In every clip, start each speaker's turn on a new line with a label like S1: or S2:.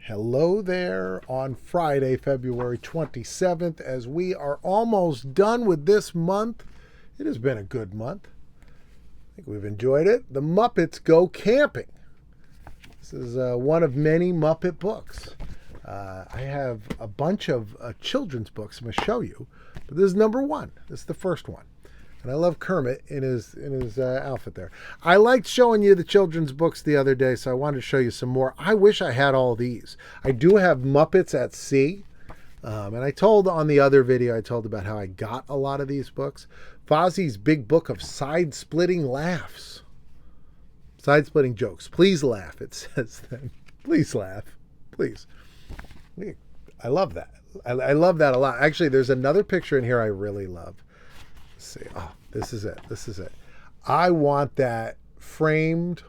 S1: Hello there on Friday, February 27th, as we are almost done with this month. It has been a good month. I think we've enjoyed it. The Muppets Go Camping. This is one of many Muppet books. I have a bunch of children's books I'm going to show you, but this is number one. This is the first one. And I love Kermit in his outfit there. I liked showing you the children's books the other day, so I wanted to show you some more. I wish I had all these. I do have Muppets at Sea. And I told on the other video, I told about how I got a lot of these books. Fozzie's Big Book of Side-Splitting Laughs. Side-splitting jokes. Please laugh, it says then. Please laugh. Please. I love that. I love that a lot. Actually, there's another picture in here I really love. Let's see. Oh, this is it. This is it. I want that framed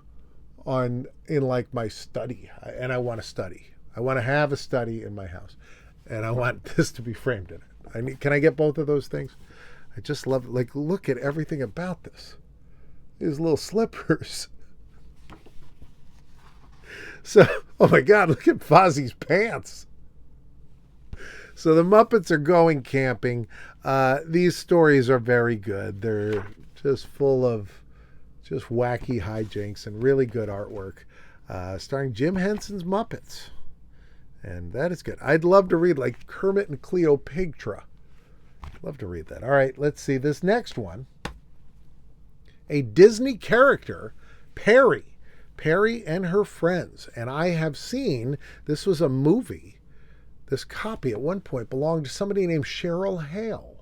S1: in like my study. And I want a study. I want to have a study in my house. And I want this to be framed in it. Can I get both of those things? I just love it. Like, look at everything about this. These little slippers. So, oh my God, look at Fozzie's pants. So the Muppets are going camping. These stories are very good. They're just full of just wacky hijinks and really good artwork. Starring Jim Henson's Muppets. And that is good. I'd love to read like Kermit and Cleopatra. Love to read that. All right, let's see this next one. A Disney character, Perry. Perry and Her Friends. And I have seen, this was a movie. This copy at one point belonged to somebody named Cheryl Hale.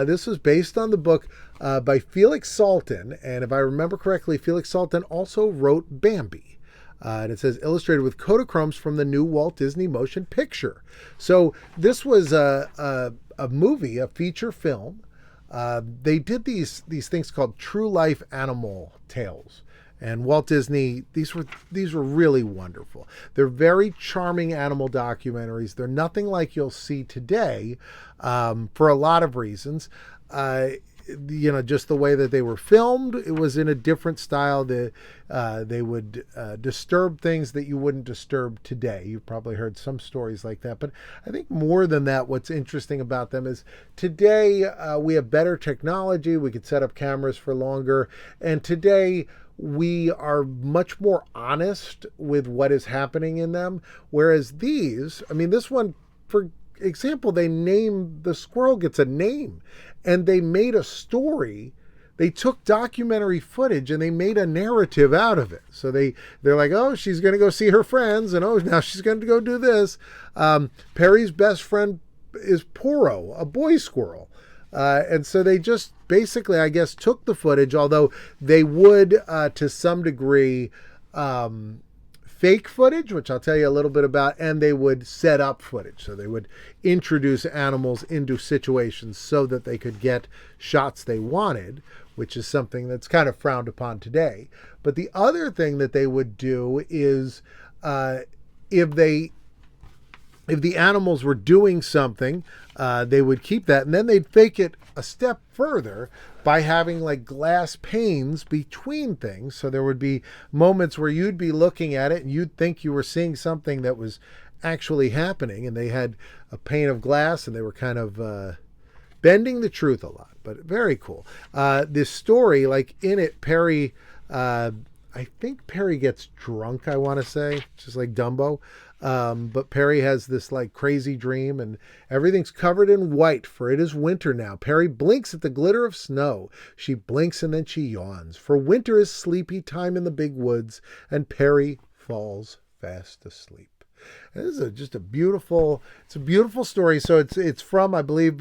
S1: This was based on the book by Felix Salten. And if I remember correctly, Felix Salten also wrote Bambi. And it says illustrated with Kodachromes from the new Walt Disney motion picture. So this was a movie, a feature film. They did these things called true life animal tales. And Walt Disney, these were really wonderful. They're very charming animal documentaries. They're nothing like you'll see today for a lot of reasons. Just the way that they were filmed, it was in a different style. They would disturb things that you wouldn't disturb today. You've probably heard some stories like that. But I think more than that, what's interesting about them is today we have better technology. We could set up cameras for longer. And today we are much more honest with what is happening in them. Whereas these, this one, for example, the squirrel gets a name, and they made a story. They took documentary footage and they made a narrative out of it. So they're like, oh, she's going to go see her friends, and oh, now she's going to go do this. Perry's best friend is Poro, a boy squirrel. And so they just basically, I guess, took the footage, although they would, to some degree, fake footage, which I'll tell you a little bit about, and they would set up footage. So they would introduce animals into situations so that they could get shots they wanted, which is something that's kind of frowned upon today. But the other thing that they would do is if the animals were doing something, they would keep that, and then they'd fake it a step further by having like glass panes between things. So there would be moments where you'd be looking at it and you'd think you were seeing something that was actually happening, and they had a pane of glass, and they were kind of bending the truth a lot, but very cool. This story, like in it, Perry, I think Perry gets drunk, I want to say, just like Dumbo. But Perry has this like crazy dream, and everything's covered in white, for it is winter now. Perry blinks at the glitter of snow. She blinks and then she yawns, for winter is sleepy time in the big woods, and Perry falls fast asleep. And this is just a beautiful story. So it's from, I believe,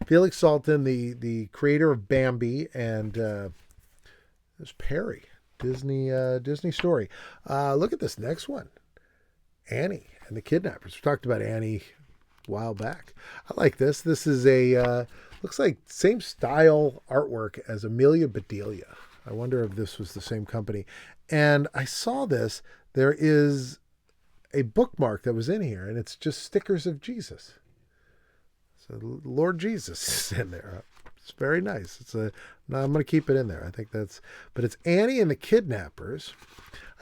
S1: Felix Salten, the creator of Bambi, and there's Perry, Disney story. Look at this next one. Annie and the Kidnappers. We talked about Annie a while back. I like this. This is looks like same style artwork as Amelia Bedelia. I wonder if this was the same company. And I saw this. There is a bookmark that was in here, and it's just stickers of Jesus. So Lord Jesus is in there. It's very nice. I'm going to keep it in there. I think but it's Annie and the Kidnappers.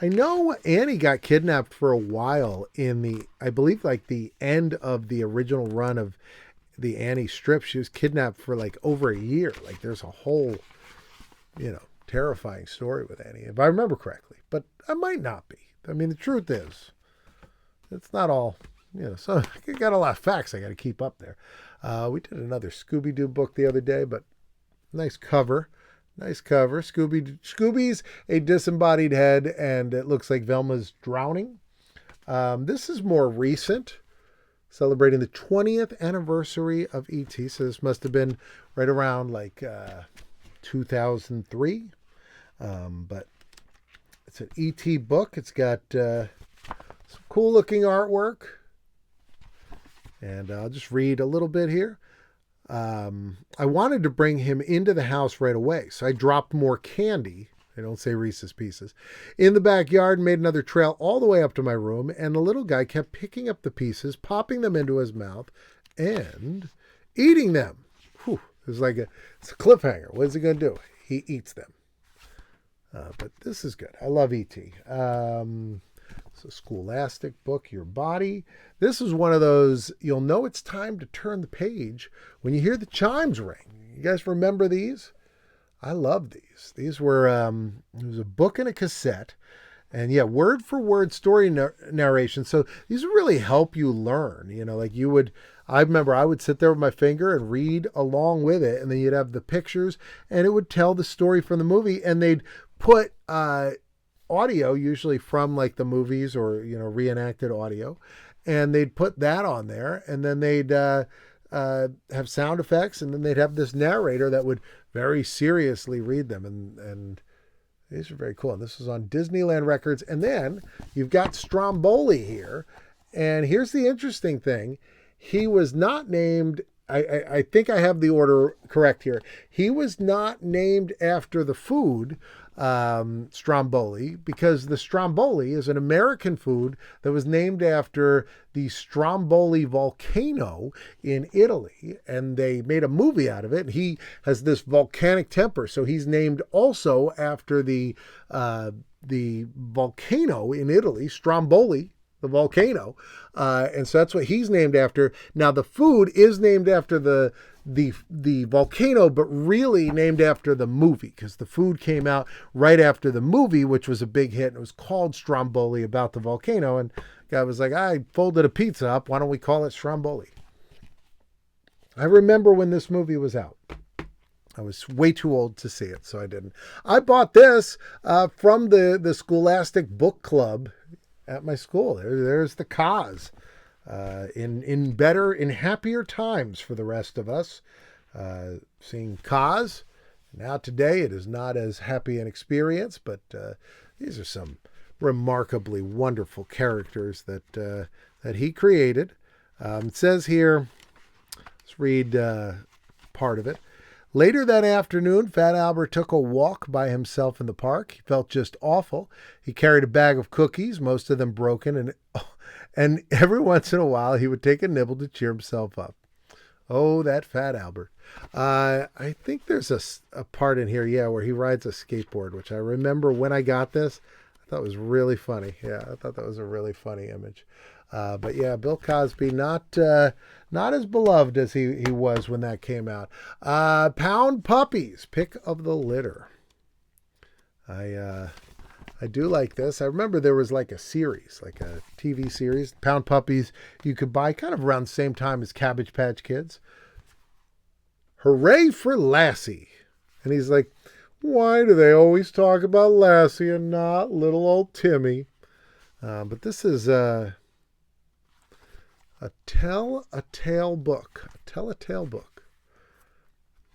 S1: I know Annie got kidnapped for a while in I believe, like the end of the original run of the Annie strip. She was kidnapped for like over a year. Like there's a whole, terrifying story with Annie, if I remember correctly. But I might not be. I mean, the truth is, it's not all, so I got a lot of facts I got to keep up there. We did another Scooby-Doo book the other day, but nice cover. Nice cover. Scooby's a disembodied head, and it looks like Velma's drowning. This is more recent, celebrating the 20th anniversary of E.T. So this must have been right around like 2003. But it's an E.T. book. It's got some cool looking artwork. And I'll just read a little bit here. I wanted to bring him into the house right away, so I dropped more candy. I don't say Reese's Pieces. In the backyard, made another trail all the way up to my room, and the little guy kept picking up the pieces, popping them into his mouth, and eating them. Whew, it's a cliffhanger. What is he going to do? He eats them. But this is good. I love E.T. It's a Scholastic book, Your Body. This is one of those, you'll know it's time to turn the page when you hear the chimes ring. You guys remember these? I love these. These were, it was a book and a cassette. And yeah, word for word story narration. So these really help you learn. I remember I would sit there with my finger and read along with it. And then you'd have the pictures and it would tell the story from the movie. And they'd put audio, usually from like the movies or, reenacted audio. And they'd put that on there. And then they'd have sound effects. And then they'd have this narrator that would very seriously read them. And these are very cool. And this is on Disneyland Records. And then you've got Stromboli here. And here's the interesting thing. He was not named, I think I have the order correct here. He was not named after the food, Stromboli, because the Stromboli is an American food that was named after the Stromboli volcano in Italy, and they made a movie out of it. He has this volcanic temper, so he's named also after the volcano in Italy, Stromboli, the volcano, and so that's what he's named after. Now the food is named after the volcano, but really named after the movie, because the food came out right after the movie, which was a big hit, and it was called Stromboli, about the volcano. And the guy was like, I folded a pizza up, why don't we call it Stromboli? I remember when this movie was out. I was way too old to see it, so I didn't. I bought this from the Scholastic Book Club at my school. There's the cause. In happier times for the rest of us, seeing Kaz. Now today it is not as happy an experience, but these are some remarkably wonderful characters that he created. It says here, let's read part of it. Later that afternoon, Fat Albert took a walk by himself in the park. He felt just awful. He carried a bag of cookies, most of them broken, and every once in a while he would take a nibble to cheer himself up. Oh, that Fat Albert. I think there's a part in here, where he rides a skateboard, which I remember when I got this. I thought was really funny. Yeah, I thought that was a really funny image. But yeah, Bill Cosby, not as beloved as he was when that came out. Pound Puppies, pick of the litter. I do like this. I remember there was like a series, like a TV series, Pound Puppies, you could buy kind of around the same time as Cabbage Patch Kids. Hooray for Lassie. And he's like, why do they always talk about Lassie and not little old Timmy? But this is a tell-a-tale book. A tell-a-tale book.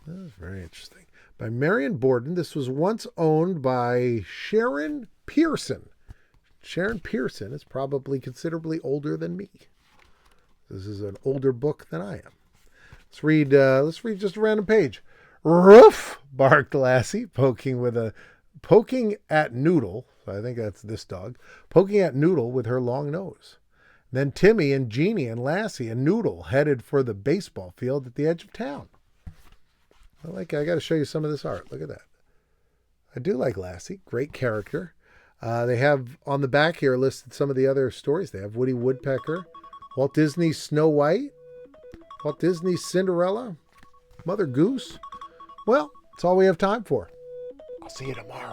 S1: That was very interesting. By Marion Borden. This was once owned by Sharon Pearson. Sharon Pearson is probably considerably older than me. This is an older book than I am. Let's read just a random page. Roof, barked Lassie, poking at Noodle. So I think that's this dog. Poking at Noodle with her long nose. Then Timmy and Jeannie and Lassie and Noodle headed for the baseball field at the edge of town. I got to show you some of this art. Look at that. I do like Lassie. Great character. They have on the back here listed some of the other stories. They have Woody Woodpecker, Walt Disney's Snow White, Walt Disney's Cinderella, Mother Goose. Well, that's all we have time for. I'll see you tomorrow.